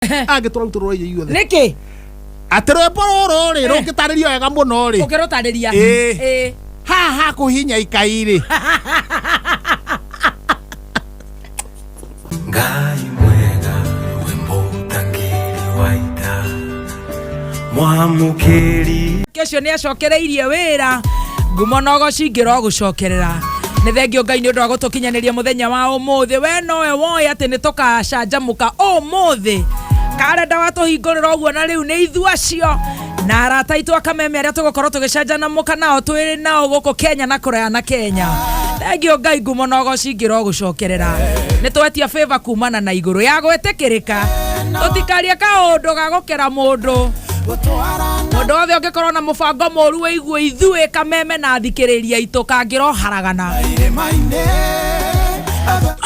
Agitoro toro ye yuothe. Niki? Atero pororo ri ro kitaririo wega muno ri. Ukero tariria. Ha kuhinya ikairi. Ngai mwega wembo tangiri waita. Mwamukiri. Kesho ni acokereirie wira. Ngumo nogo cingiro gucokerera. Nĩ thengio Ngai nĩ ũndũ wa gũtũkinyaniria mũthenya wa ũmũthĩ. We nowe woĩ atĩ nĩ tũkacanjamũka ũmũthĩ. Karenda watũhingũrĩra ũguo na rĩu nĩ ithuĩ acio. Na arata aitũ a Kameme arĩa tũgũkorwo tũgĩcanjamũka nao twĩrĩ nao gũkũ Kenya na kũraya na Kenya. Thengio Ngai ngumo nogo cingĩro gũcokerera. Nĩ twetia favor kumana na igũrũ ya gwĩtĩkĩrĩka. Tũtikarie kaũndũ ga gũkera mũndũ. Mũndũ wothe ũngĩkorwo na mũbango mũru wĩigue ithuĩ Kameme na thikĩrĩria itũ kangĩro haragana.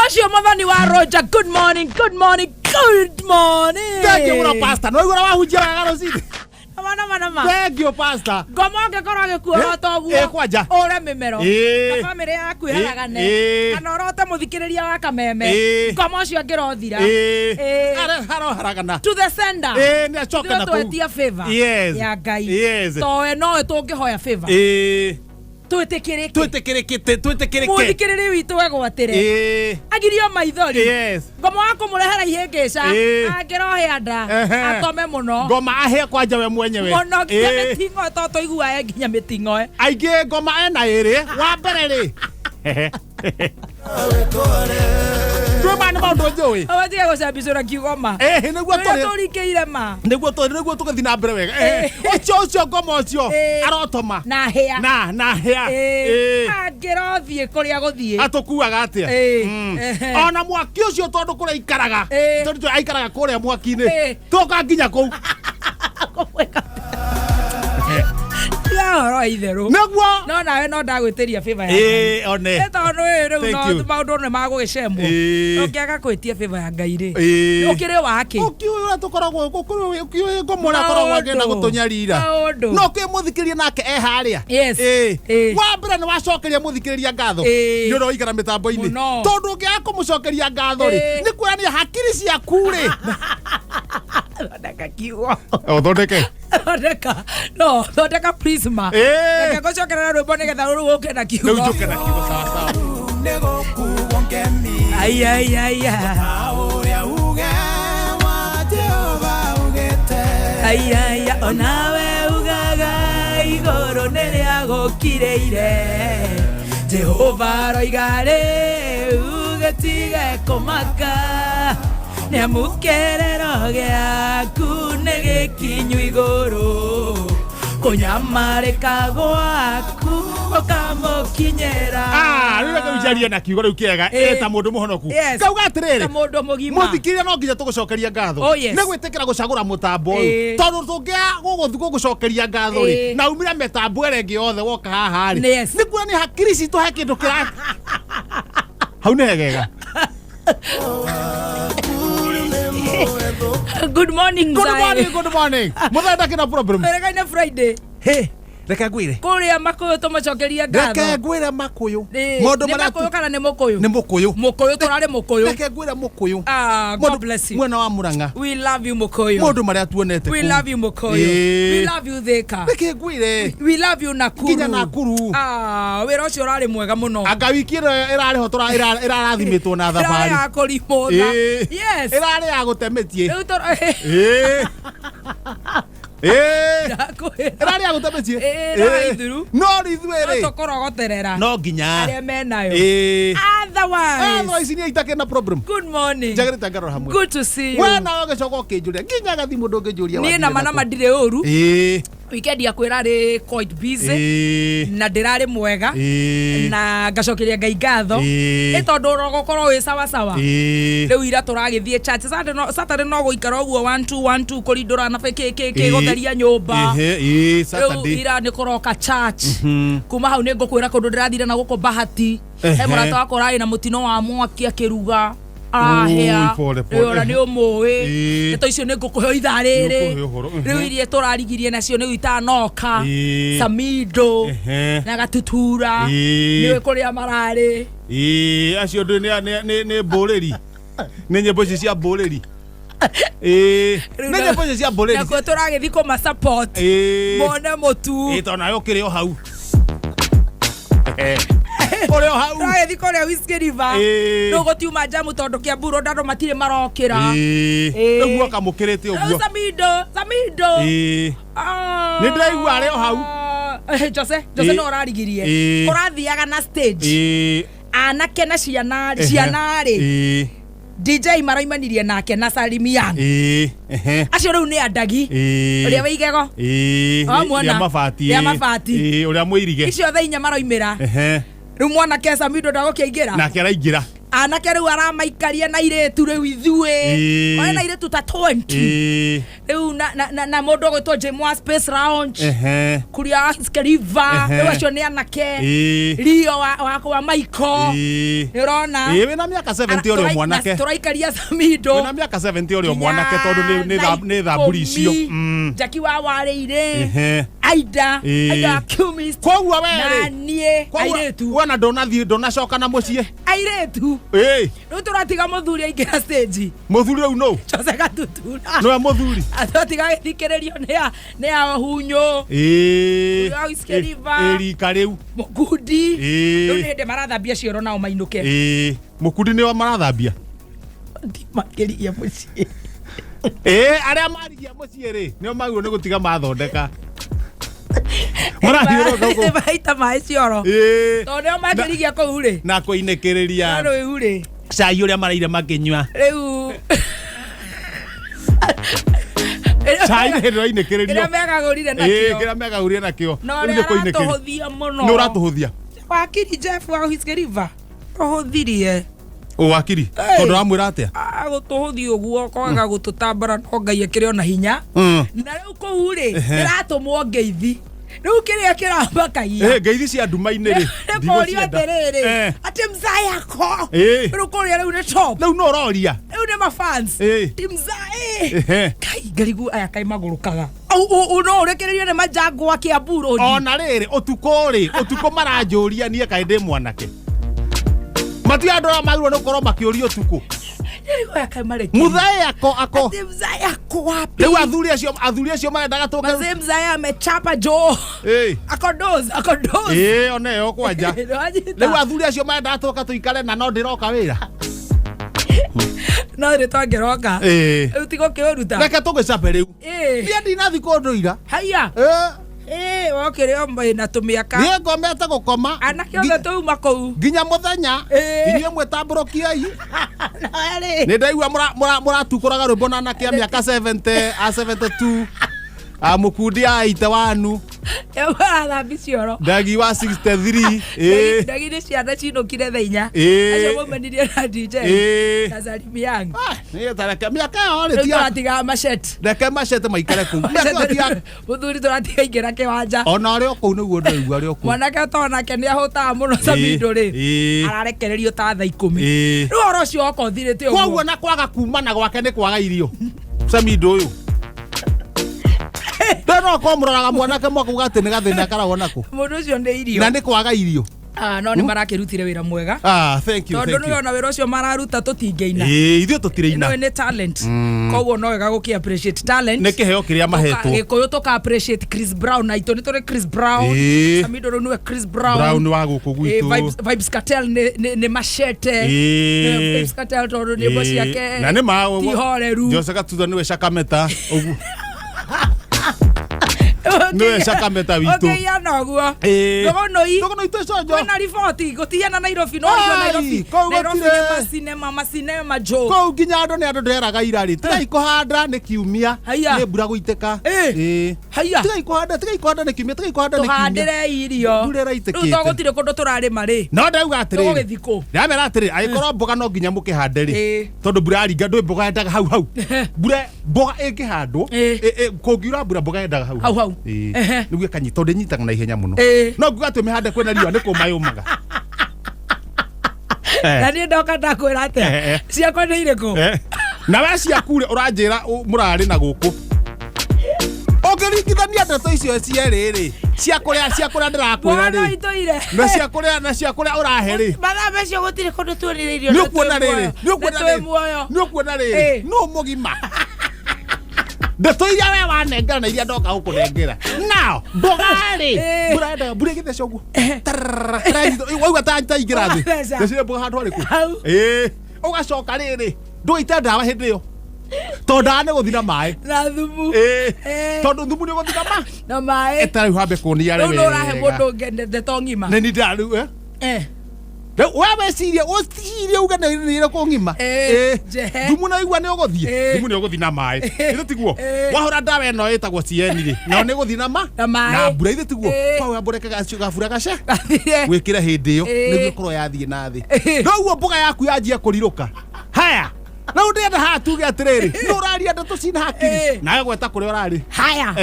Ocio Muthoni wa Roger, good morning, good morning, good morning. Thank you, pastor. No igura wahunjia wega rũcinĩ. Nama. Thank you, pastor. Ngomo ngĩkorwo agĩkuora toguo. Kwanja. Ore mĩmero. Na family yaku haragane. Kana orote mũthikĩrĩria wa Kameme. Ngomo ũcio angĩrothira. Haro haragana. To the sender. Nĩ acoke na kũu. Twetia favor. Yes. Ya Ngai. Yes. Towe no tũngĩhoya favor. Twĩtĩkĩrĩke. Mũthikĩrĩria witũ egwatĩre. Agirio maithori. Yes. Ngomo wa kũmũrehera ihĩngĩca. Angĩrohĩa nda. Atome mũno. Ngoma ahĩa kwanja we mwenyewe. Mũno nginya mĩting'oe to tũiguae nginya mĩting'oe. Aingĩ ngoma ena ĩrĩ. Wa mbere rĩ. Twĩmane maũndũ njũĩ. Awatiga gũcambicũra kiugoma. Nĩguo tũrikĩire ma. Nĩguo tũgĩthiĩ na mbere wega. Ũcio ngoma ũcio arotoma. Na hĩa. Na hĩa. Angĩrothiĩ kũrĩa gũthiĩ. Atũkuaga atĩa? Ona mwaki ũcio tondũ kũrĩa aikaraga. Tondũ aikaraga kũrĩa mwaki-inĩ. Tũka nginya kũu. Horo itherũ. Nĩguo. No nawe no ndagwĩtĩria favor ya. One. Tondũ rĩu no maũndũ nĩ magũgĩcemwo. Ũkĩaga gwĩtia favor ya Ngai rĩ. Ũkĩrĩ wake. Ũkiuĩ tũkoragwo ũkiuĩ ngomora koragwo ngenda gũtũnyarira. No kĩmũthikĩria nake harĩa. Yes. Wa mbere nĩ wacokeria mũthikĩrĩria ngatho. Nĩ ũrĩ waikara mĩtambo-inĩ. Tondũ ũngĩaga kũmũcokeria ngatho rĩ. Nĩ kuonania hakiri ciaku rĩ. Thondeka kiugo. Thondeke. Thondeka prisma. Reke gũcokerera rwĩmbo nĩgetha rũrũ ũke na kiugo. Rĩu njũke na kiugo sawa sawa. Aya onawe ugaga igũrũ nĩrĩagũkĩrĩire. Jehova roiga rĩu gĩtige kũmaka. Nĩamũkerero gĩaku nĩgĩkinyu igũrũ. Kunyamarĩka gwaku ũkamũkinyĩra. Rĩu gũcaria na kiugo rĩu kĩega ta mũndũ mũhonoku. Kauga atĩrĩrĩ. Ta mũndũ mũgima. Mũthikĩrĩria no nginya tũgũcokeria ngatho. Nĩ gwĩtĩkĩra gũcagũra mũtambo ũyũ. Tondũ tũngĩa gũgũcokeria ngatho rĩ. Na umire mĩtambo ĩrĩa ĩngĩ yothe woka haha rĩ. Nĩ kuonania hakiri citũ he kĩndũ kĩra. Hau nĩ hegega. Good morning, Zai. Good morning. Mũthenda kĩna problem. Wega Friday. Hey, reke ngwĩre. Kũrĩa Makũyũ tũmacokeria ngatho. Reke ngwĩre Makũyũ. Maũndũ marĩa Makũyũ kana nĩ Mũkũyũ? Nĩ Mũkũyũ. Mũkũyũ tũrarĩ Mũkũyũ. Reke ngwĩre Mũkũyũ. God bless you. Mwena wa Mũrang'a. We love you Mũkũyũ. Maũndũ marĩa tuonete. We love you Mũkũyũ. We love you Thika. Reke ngwĩre. We love you Nakuru. Nginya Nakuru. Wĩra ũcio ũrarĩ mwega mũno. Anga wiki ĩno ĩrarĩho ĩrarathimĩtwo na thabarĩ. Ĩrarĩ ya kũrĩmũtha. Yes. Ĩrarĩ ya gũtemetie. Ĩrarĩ ya gũtemetie. No ithuĩ rĩ. Tũkũrogoterera. No nginya. Arĩa menayo. Otherwise nĩ itakĩrĩ na problem. Good morning. Njagĩrĩte ngarora hamwe. Good to see you. We nawe ũgĩcoka ũkĩnjũria nginya gathimũ ndũngĩnjũria. Niĩ nama ndirĩ ũru. Weekend yakwa ĩrarĩ quite busy. Na ndĩrarĩ mwega. Na ngacokeria Ngai ngatho. Tondũ ũrogokorwo wĩ sawa sawa. Rĩu ira tũragĩthiĩ church. Saturday no gũikara ũguo 1-2 kũrindũra na gũtheria nyũmba. Rĩu ira nĩ kũroka church. Kuma hau nĩ ngũkwĩra kũndũ ndĩrathire na gũkũ Bahati. He mũrata wakwa ũrarĩ na mũtino wa mwaki akĩruga. Ahĩa. Rĩu nĩ ũmũĩ. Ndeto icio nĩ ngũkũhe ithaa rĩrĩ. Rĩu iria tũrarigirie nacio nĩ itanoka. Samido. Na Gatutura. Nĩ kũrĩa mararĩ. Acio nĩ mbũrĩri. Nĩ nyĩmbo ici cia mbũrĩri. Nene pose cia boleni. Na kwetora githiko ma support. Mona motu. To nayo kireo hau. Ore hau. Ra githiko le Whiskey River. No gotiuma jamu tondu kia buro ndaro matire marokira. Eguo kamukirite uguo. Samido. Ni ndaigua reo hau. Jose no rarigirie. Urathiaga na stage. Anake na ciana ri. DJ maraimanirie nake na Salimi Young. Acio riu ni andagi. Uria weigego. Ya mabati. Uria muirige. Icio thainya maroimira. Riu mwana ke Samido ndagokiingira. Nake araingira. Anake riu aramaikaria na iretu riu ithue. Ona iretu ta 20. Riu na mundu gwitwo Jemwa Space Lounge. Kuria Whiskey River. Riu acio ni anake. Rio wa Michael. Nirona. Wina miaka 70 uri mwanake. Turaikaria Samido. Wina miaka 70 uri mwanake tondu ni thamburi icio. Jackie wa wareire. Aida Kumis. Kwogua were. Na nie airetu. Wona donacoka na mucie. Airetu. Riu turatiga muthuri aingira stage. Muthuri riu no. Jose Gatutura. No muthuri. Atotiga githikiririo ni a hunyo. Whiskey River. Rika riu. Mukundi. Riu ndi marathambia cioro nao mainuke. Mukundi ni wa marathambia. Makirigia mucie. Aria marigia mucie ri nio magiro ni gutiga mathondeka. Baita mai cioro. Tondu o makirigia kou ri. Na kuinekiriria. Riu ri. Cai uria maraire makinywa. Riu. Cai ri inekiririo. Kira megagurire nakio. Kira megagurire nakio. No ri aratuhuthia muno. Ni uratuhuthia. Wakiri Jeff wa Whiskey River. Tuhuthirie. Wakiri. Tondu amwira atia? Gutuhuthi uguo kwaga gututambara no Ngai ekire ona hinya. Na riu kou ri ndiratumwo ngeithi. Riu kiria kirambakaia. Ngeithi cia nduma-ini ri. Ndikorio atiriri. Ati mzai yako. Riu kuria riu ni top. Riu no roria. Riu ni mafans. Ti mzai. Kai ngarigu aya kai magurukaga. No urekererio ni majangwa kia burodi. Ona riri utuko maranjuria nie kai ndi mwanake. Mati andora magiro no korwo makiurio tuku. Rigo ya kai mareki. Muthai ako. Ati mzai yako wapi? Riu athuri acio marendaga tuka. Mzee mzai amechapa jo. Akodoz. Ona yo kwanja. Riu athuri acio marendaga tuka tuikare na no ndiroka wira. No ri twangeroka. Riu tigo kiuruta. Reke tugicape riu. Ni ndinathi kunduira. Haya. Wakire omba na tumiaka. Ni ngomete gukoma. Anake othe tuuma kou. Nginya muthenya. Inyue mwetamburukiai. Ni ndaigua muratukuraga rwimbo na anake a miaka 70, 72. Mukundi a 81. Thambi cioro. Ndagi wa 63. Ndagi ni ciana cinukire thainya. Acio maumanirie na DJ. Na Salimi Young. Ni tareke miaka yo ri tia. Turatiga machete. Ndeke machete maikare ku. Muthuri turatiga ingira kiwanja. Ona ri oku niguo ndaigua ri oku. Mwanake tonake ni ahutaga muno Samido ri. Ararekererio ta thaa 10. Riu oro cio okothirite uguo. Koguo na kwaga kumana gwake ni kwaga irio. Samido uyu. Ndano ko muraga mwanake mwakuga ati ni gathina karagwo nako. Mundu ucio ndi irio. Na ni kwaga irio. No ni marakirutire wira mwega. Thank you. Tondu no na wira ucio mararuta tutingeina. Ithuĩ tutireina. No ni talent. Koguo no wega guki appreciate talent. Ni kiheo kiria mahetwo. Gikuyu tuka appreciate Chris Brown na ito ni tore Chris Brown. Samido no Chris Brown. Brown wa guku gwitu. Vibes Cartel ni machete. Vibes Cartel tondu ni bosi yake. Na ni mawo. Tihoreru. Jose Gatutura niwe Shakameta. Ugu. No Shakameta witu. Okay ya noguo. Dogonoi tucojo. Wena riboti gutiana Nairobi no Nairobi. Nairobi masinema jo. Ko nginya andu ni andu nderaga irari. Tigai kuhanda ni kiumia. Ni mbura guiteka. Haya. Tigai kuhanda ni kiumia. Tuhandire irio. Riu togutire kundu turarima ri. No ndauga atiri. Tugithiko. Ndamera atiri agikorwo mboga no nginya mukihande ri. Tondu mbura ringa ndui mboga yendaga hau. Mboga ingihandwo. Kungiura mboga yendaga hau. Niguo kanyita tondu nyitaga na ihenya muno. No nguga ati mihande kwena riua ni kumayumaga. Na ni ndoka ndakwira atia ciakwa ni iriku. Na we ciaku ri uranjira murari na guku. Ukiringithania ndeto icio cierĩ cia kuria ndirakwira ri na cia kuria urahe mathaa macio gutire kundu tuoniririo ni kuona riri no mugima ndeto iria we wanengera na iria ndoka gukunengera now mbogari mbura githece uguo wauga ta ingira thi ndecire mboga handu hariku ugacoka riri nduite ndawa hindi iyo tonda ne guthina mai na thumu tondu thumu ni guthina na mai etari hambe kunia riri no rahe mundu ngende tongima ni ndaru wewe siria uga ni ko ngima thumu na igwa ni uguthie thumu ni uguthina mai ithe tiguo wahora ndawa eno etagwo cieni ri no ni guthina na mbura ithe tiguo kwa mboreke gabura gace wikire hindi iyo niguo koro yathie na thi noguo mboga yaku yanjia kuriruka haya na ndenda hatuge atiriri no uraria ndeto cina hakiri nawe gweta kuri urari haya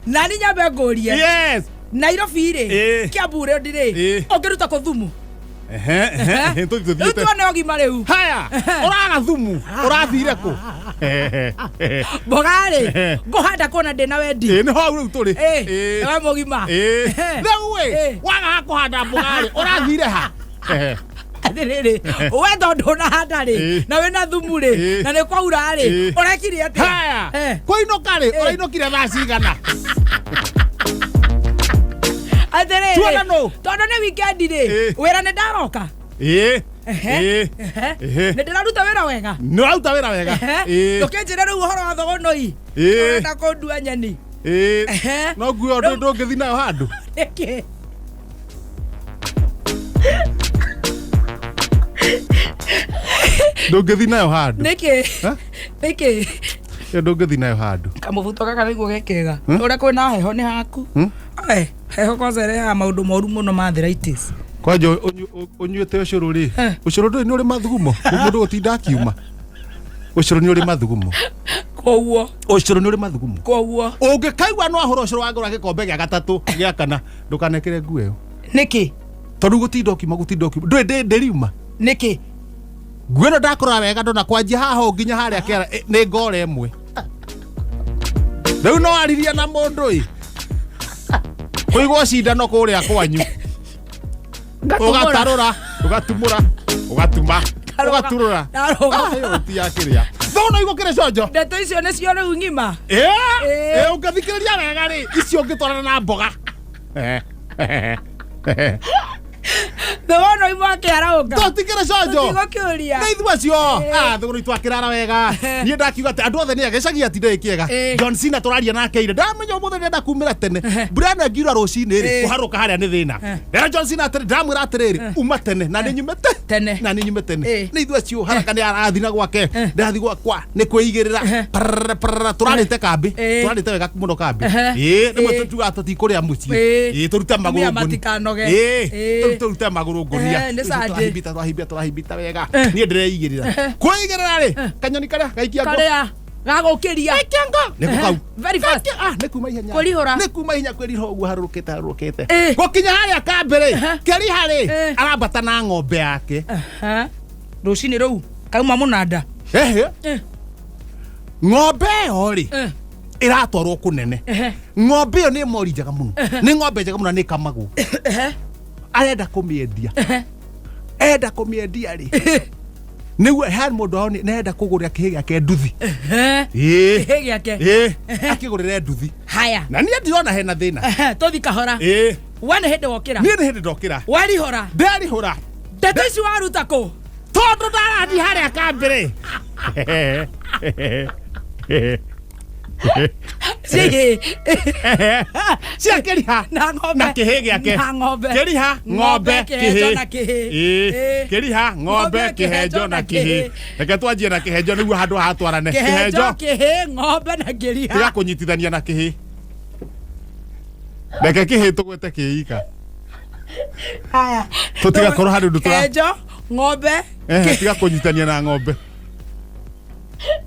na ni nyambe nguria yes Nairobi ri Kiambure ndiri ongeruta ko thumu ntuthithiite tuone ogima riu haya uraga thumu urathire ku bogari ngohanda kona ndina wendi ni ho riu turi wa mogima rĩu waga kuhanda bogari urathire ha atiriri we tondu na handa ri na we na thumu ri na ni kwaura ri urekire atia haya koinoka ri urainokire thaa cigana atiriri tondu ni weekend ri wira ni ndaroka ni ndiraruta wira wega no ruta wira wega ndukinjire riu uhoro wa thogonoi urenda kundua nyeni no guo ndungithi nayo handu iki ndungithi nayo handu niki ndungithi nayo handu kamubuto kaka niguo gekega uria kwina heho ni haku heho kwanza ya maundu moru muno ma arthritis kwanja unyuite ucuru ri ucuru ndu ni uri mathugumo mundu gutinda akiuma ucuru ni uri mathugumo koguo ucuru ni uri mathugumo koguo ungikaigua no ahoro ucuru wa ngora gikombe gia gatatu gia kana ndukanekere nguo iyo niki tondu gutinda ukima ndwi ndiriuma niki nguo ndakora wega ndona kwanjia haha nginya haria kera ni ngora imwe riu no ariria na mundu kuigwa cindano kuria kwanyu ugatarura ugatumura ugatuma ugaturura ayo ti yakiria thona igwo kire cojo ndeto icio ni cio riu ngima ungathikiriria wega ri icio ngitwarana na mboga Thono imwa kiarauka totikire cojo tigo kiuria na ithuo cio thogoro itwakirara wega nie ndakiuga ati andu othe ni agecagi ati ndei kiega John Cena turaria nake ire ndamenya umuthe ndenda kumira tene Brian ngiura rucini ri kuharuka haria ni thina era John Cena atiri ndamwira atiriri uma tene na ni nyumete tene ni ithuo cio haraka ni arathina gwake ndathi gwakwa ni kwigirira turarite kambi turarite wega muno kambi nimwe tutuga tutikuria mucii turuta maguru turuta maguru ngonia turahibita wega ni ndireigirira kwigirira ri kanyoni karia gaikia ngo gagukiria niko kau very fast nikuma ihenya kurihora nikuma ihenya kwirihora uguo harurukite gukinya haria kambere keriha ri arambata na ng'ombe yake rucini ruu kauma munanda ng'ombe yo ri iratwarwo kunene ng'ombe yo ni mori njega muno ni ng'ombe njega muno ni kamagu arenda kumiendia ri niguo hari mundu ao nenda kugurira kihi giake nduthi kihi giake akigurire nduthi haya na nie ndirona hena thina tuthi kahora wane hindi wokira nie ni hindi ndokira warihora ndarihora ndeto ici waruta ku tondu ndarathi haria kambere cia keriha na kihi giake keriha ng'ombe keriha ng'ombe kihenjo na kihi reke twanjie na kihenjo niguo handu hatwarane kihenjo ng'ombe na keriha tiga kunyitithania na kihi reke kihi tugwete kiika haya tutiga korwo handu ndutura kihenjo ng'ombe tiga kunyitithania na ng'ombe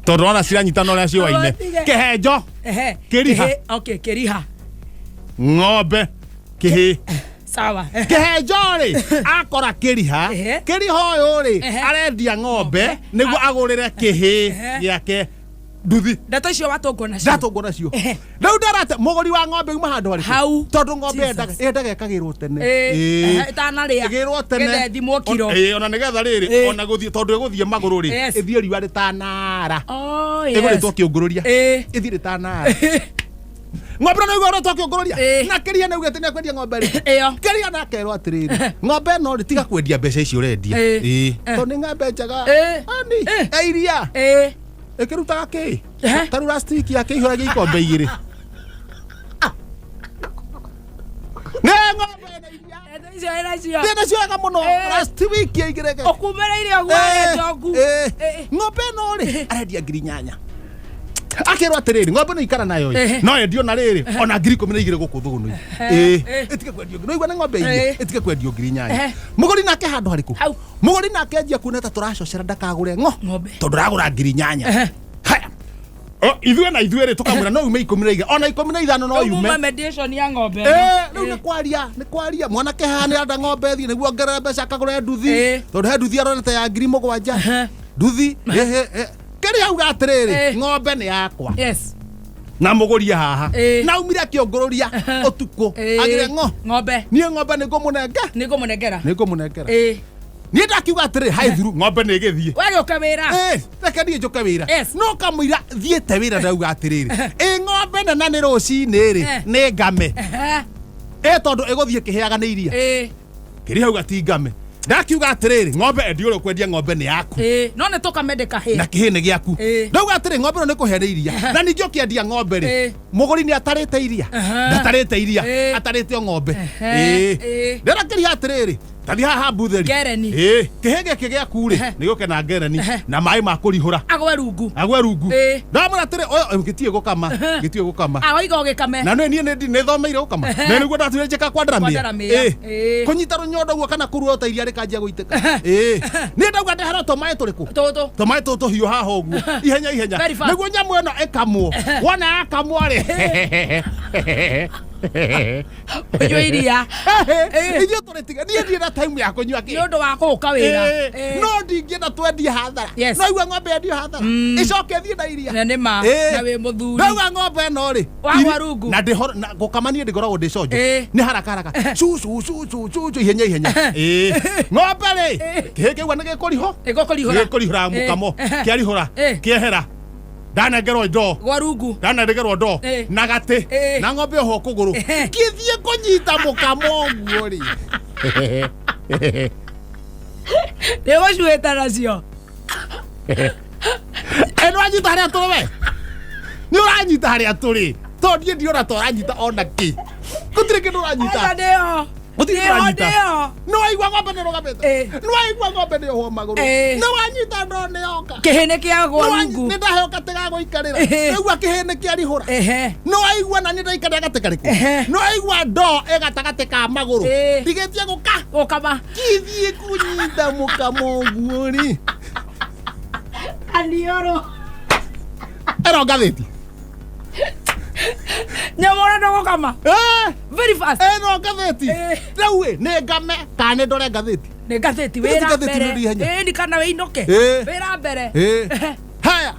tondu ona ciranyitana uria ciwaine kihenjo keriha okay keriha ng'ombe kihi sawa kihenjo ri akora keriha keriha uyu ri arendia ng'ombe niguo agurire kihi giake nduthi ndato icio watongo nacio rĩu ndarate mũgũri wa ng'ombe uma handũ harĩkũ tondũ ng'ombe endaga ĩkagĩrwo tene ĩtanarĩa ĩgĩrwo tene gethimwo kiro ona nĩgetha rĩrĩ ona gũthiĩ tondũ ĩgũthiĩ magũrũ rĩ ĩthiĩ riũa rĩtanara ĩgũrĩtwo kĩũngũrũria ĩthiĩ rĩtanara ng'ombe no igoro tokĩũngũrũria na kĩria nĩ ugĩte nĩ kwendia ng'ombe rĩ kĩria na kerwo atĩrĩrĩ ng'ombe no rĩ tiga kwendia mbeca icio ũrendia tondũ nĩ ng'ombe njega ani iria ĩkĩrutaga kĩ tarũ last week yake ihũragia ikombe igĩrĩ nĩ ng'ombe Ndena cio mũno last week igĩrĩke ũkumereire ũguo ndogu ng'ombe no rĩ arendia ngiri 8 akĩrwo atĩrĩrĩ ng'ombe no ikara nayo no endio na rĩrĩ ona ngiri 12 gũkũ thũgũnũ ĩtige kwendio no igwa nĩ ng'ombe iria ĩtige kwendio ngiri 8 mũgũri nake handũ harĩkũ mũgũri nake anjia kuona ta tũracocera ndakagũre ng'ombe tondũ ragũra ngiri 8 haya ithuĩ na ithuĩ rĩ tũkamwĩra no ume 12 ona 15 no yume mediation ya ng'ombe rĩu nĩ kwaria mwanake haha nĩ anda ng'ombe thiĩ nĩguo ongerere mbeca akagũre nduthi tondũ he nduthi aronete ya ngiri 7 nduthi kĩrĩa auga atĩrĩrĩ ng'ombe nĩ yakwa na mũgũri haha na umire kĩongũrũria ũtukũ agire ng'ombe niĩ ng'ombe nĩngũmũnengera niĩ ndakiuga atĩrĩ hai through ng'ombe nĩ ĩgĩthiĩ wage ũka wĩra reke niĩ njũke wĩra no kamũira thiĩte wĩra ndauga atĩrĩrĩ ng'ombe nena nĩ rũcinĩ rĩ nĩ ngame tondũ ĩgũthiĩ kĩhĩaga nĩ iria kĩrĩa auga ti ngame ndakiuga atĩrĩrĩ ng'ombe endio ũrĩa kwendia ng'ombe nĩ yaku no nĩ tũkamendeka hĩ na kĩhĩ nĩ gĩaku ndauga atĩrĩ ng'ombe no nĩ kũhe iria na ningĩ ũkĩendia ng'ombe rĩ mũgũri nĩ atarĩte iria ndatarĩte iria atarĩte ng'ombe ndĩrakĩria atĩrĩrĩ tathi haha mbutheri kĩhĩ gĩkĩ gĩaku rĩ nĩ gũkena ngereni na maĩ ma kũrihũra agwe rungu ndamwĩra atĩrĩ oyo gĩtiĩ gũkama awaiga ũgĩkame na niĩ nĩ thomeire gũkama na nĩguo ndaturire njĩka kwa ndaramia kũnyita rũnyondo guo kana kũrua ta iria rĩkanjia gũitĩka niĩ ndauga ndehera tũmaĩ tũrĩkũ tũmaĩ tũtũ hiũ haha ũguo ihenya nĩguo nyamũ ĩno ĩkamwo wona yakamwo rĩ Unywa iria ithuĩ tũrĩtiga niĩ ndirĩ na time ya kũnyua kĩ nĩ ũndũ wa gũka wĩra no ndingĩenda twendie hathara no igua ng'ombe endio hathara ĩcoke thiĩ na iria na nĩma na wĩ mũthuri ndauga ng'ombe ĩno rĩ wagwa rungu na gũkama niĩ ndĩkoragwo ndĩconjo nĩ haraka cu ihenya ng'ombe rĩ kĩhĩ kĩu nĩ gĩkũrihũra mũkamo kĩarihũra kĩehera ndanengerwo ndo ndanengerwo ndo na gatĩ na ng'ombe oho kũgũrũ gĩthiĩ kũnyita mũkamo ũguo rĩ nĩ gũcuĩta nacio ĩno anyita harĩa tũrĩ we nĩ ũranyita harĩa tũrĩ tondũ niĩ ndiona ta ũranyita ona kĩ gũtirĩ kĩndũ ũranyita no aigua ng'ombe nĩ rũgamĩte no aigua ng'ombe nĩ oho magũrũ no wanyita ndo nĩ yoka kĩhĩ nĩ kĩagwo rungu nĩ ndaheoka tĩgagũikarĩra aigua kĩhĩ nĩ kĩarihũra no aigua na nĩ ndaikarĩra gatĩ karĩkũ no aigua ndo ĩgatagatĩ ka magũrũ ndigĩtie gũkama gĩthiĩ kũnyita mũkamo ũguo rĩ anioro ĩno ngathĩti nyamũra ndũgũkama very fast ĩno ngathĩti rĩu nĩ ngame kana nĩ ndore ngathĩti nĩ ngathĩti wĩra mbere ni kana wĩinoke wĩra mbere haya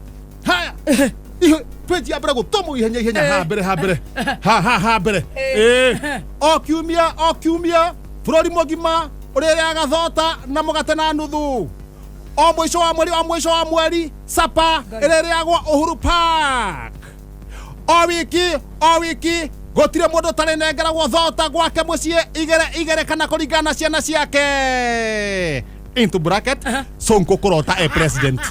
twĩtia mbere gũtũmũ ihenya ha mbere o kiumia bũrũri mũgima ũrĩrĩaga thota na mũgate na nuthu o mũico wa mweri sapa ĩrĩrĩagwo Uhuru Park o wiki gũtirĩ mũndũ tarĩ nengeragwo thota gwake mũciĩ igere kana kũringana na ciana ciake into bracket Sonko kũrota president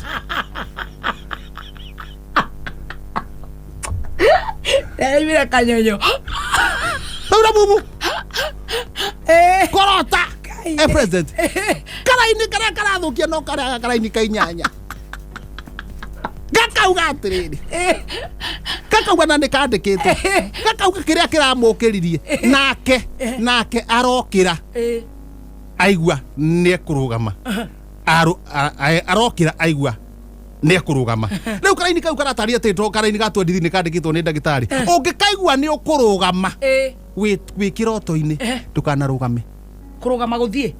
mira kanyonyo Ura bubu kũrota president karaini karathukia no karaini kainyanya gakauga atĩrĩrĩ gakauga na nĩkandĩkĩtwo gakauga kĩrĩa kĩramũkĩririe nake arokĩra aigua nĩekũrũgama arokĩra aigua nĩekũrũgama rĩu karaini kau karataria tĩtwo karaini gatwendithi nĩkandĩkĩtwo nĩ ndagĩtarĩ ũngĩkaigua nĩ ũkũrũgama wĩ kĩroto-inĩ ndũkanarũgame kũrũgama gũthiĩ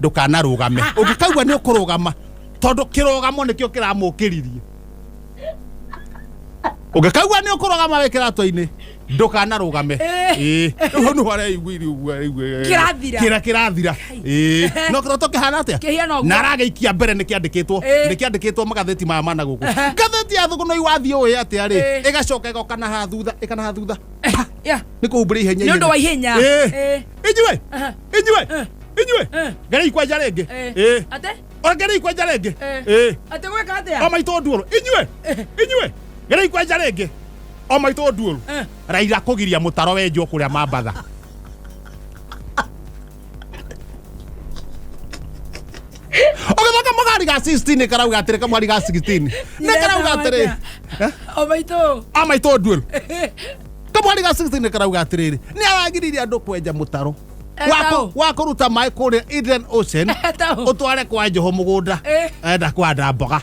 ndũkanarũgame ũngĩkaigua nĩ ũkũrũgama tondũ kĩrũgamo nĩkĩo kĩramũkĩririe ugekaugwa ni ukoroga mawekera toini ndukana rugame no hare igwiri kirathira no kroto kihana atia na rageikia mbere nikiandikitwo magatheti maya mana guku gatheti ya thugu no iwathio we atia ri igacoka igokana ha thutha ni kuhumbira ihenya nyondo wa ihenya inywe gari ikwaja renge ate gari ikwaja renge ate gweka atia o maito nduoro inywe gari ikwaja renge o maito nduoro Raila kugiria mutaro wenjo kuria mambatha ogathoka magari ga 16 karauga atire kamwari ga 16 ne karauga atire o maito nduoro kamwari ga 16 karauga atire ni awagiriria andu kwenja mutaro wako ruta mai kure Indian Ocean utware kwa Joho mugunda enda kwanda mboga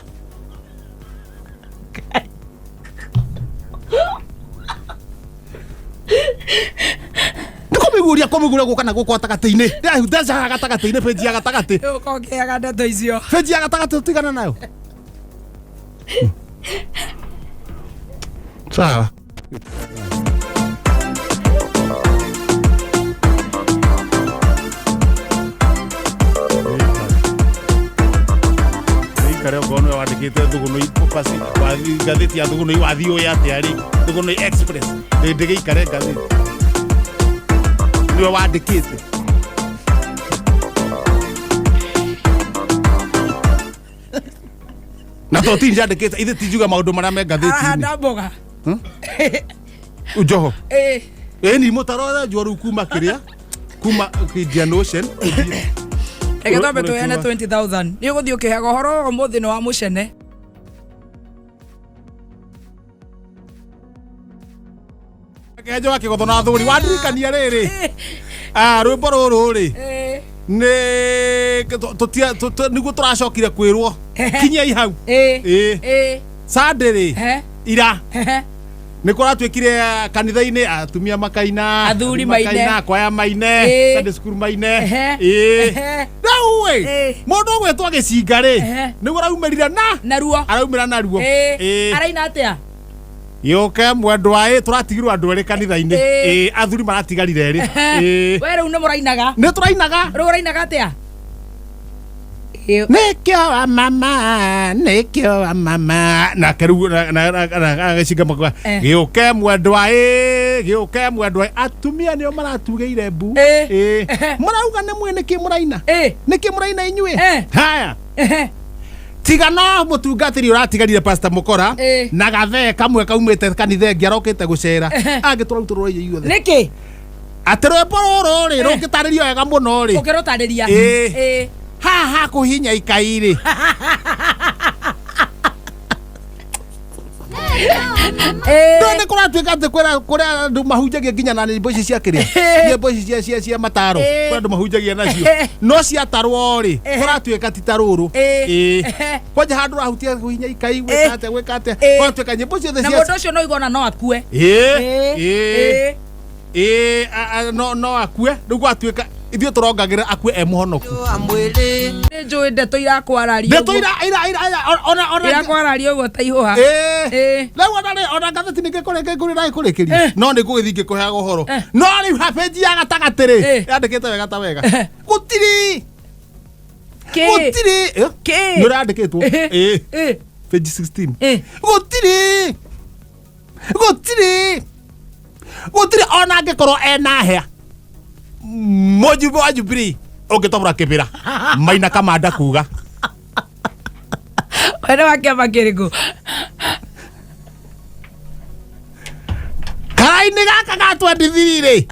Komiguria gukana guko atakati-ini ndeca gatagati-ini peji ya gatagati ukongeaga ndeto icio peji ya gatagati utigana nayo sawa kare ngono wandikite thuguno ipasi wa gatheti ya thuguno iwathio ya tiari thuguno express ndege ikare gatheti niwe wandikite na to tinja ndikite ithe tijuga maundu maria me gatheti ni ndamboga ujoho ni mutaro njoru kuma kiria kuma Indian Ocean Ege tobe tuyane 20,000 ni uguthio kihaga horo umuthi no wa mucene kejo wake gotona thuri wandirikania riri rwimbo ruru ri ni tutia niguo turacokire kwirwo kinya ihau Sunday ira ni kuratwikire kanitha-ini atumia makaina athuri maina kwaya maine Sunday school maine nawe mundu gwetwa gicinga ri ni uraumirira naruo araumira naruo araina atia yoke mwendwa turatigirwo andu eri kanitha-ini athuri maratigarire ri we riu ni murainaga ni turainaga riu urainaga atia Nekyo wa mama na keru na gicinga makwa gioke mwendwa atumia nio maratugeire mbu murauga ni mwe niki muraina inywe haya tiga no mutungatiri uratigarire pastor Mukora na gathe kamwe kaumite kanitha ngi arokite gucera agiturauturwo inyuothe niki atirwe ruru ri rukitaririo wega muno ri ukirutariria ha kuhinya ikairi Ndone kuratwika ati kuria andu mahunjagia nginya na nyimbo ici cia kiria nyimbo ici cia mataro kuria andu mahunjagia nacio no cia tarwo ri kuratwika ti taruru kwanja handu rahutia kuhinya ikai gwika atia kuratwika nyimbo ciothe cia na mundu ucio no igona no akue no akue riu gwatwika ithio turongagira akue muhonoku njui ndeto irakwararia irakwararia uguo ta ihuha riu ona gatheti ningikuria kurikiria no ningugithii ngikuheaga uhoro no riu hapeji ya gatagati ri yandikite wega ta wega gutiri ni urandikitwo page 16 gutiri ona ngikorwo ena hea Mujibu wa Jubilee ugitobora kibira Maina Kamanda kuga wena wakiama kiriku karaini gaka gatwendithirire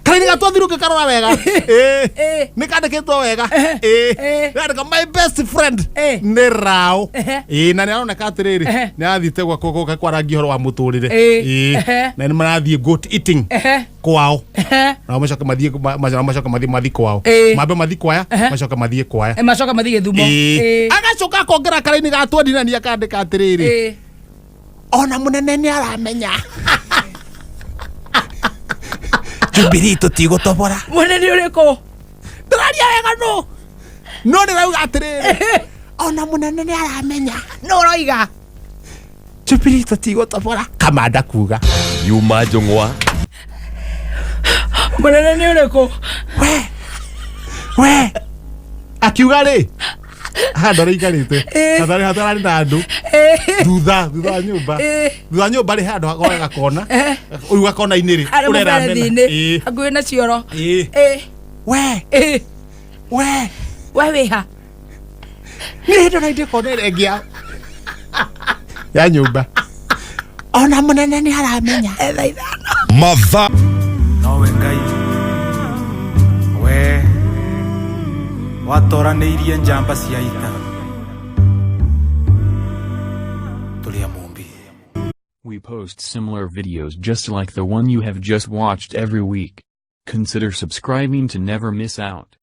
karaini gatwathiruke karora wega ni kandikitwo wega ndika my best friend ni Rao na nioneka atiriri ni athite gwa kwarangia horo wa muturire na ni marathie goat eating kwao na macoka mathie kwao mambe mathie kwaya macoka mathie kwaya macoka mathie Githumo agacoka kongera karaini gatwendina ni akandika atiriri ona munene ni aramenya Jubilee tutigutobora munene uriku ndararia wega no ndirauga atiriri ona munene ni aramenya no roiga Chupirito tigo topora kamanda kuga Yuma Jongwa munene ni ureko we akiuga ri handa ri ikarite hathari hatarari na andu thutha nyumba ri handu hakorega kona uyu gakona iniri urera mena hakuhi na cioro we wiha ni ndo na inde kona rengia ya nyumba ona munene ni aramenya Matha Nowe Ngai we watoranĩirie njamba cia ita tulia mumbi. We post similar videos just like the one you have just watched every week. Consider subscribing to never miss out.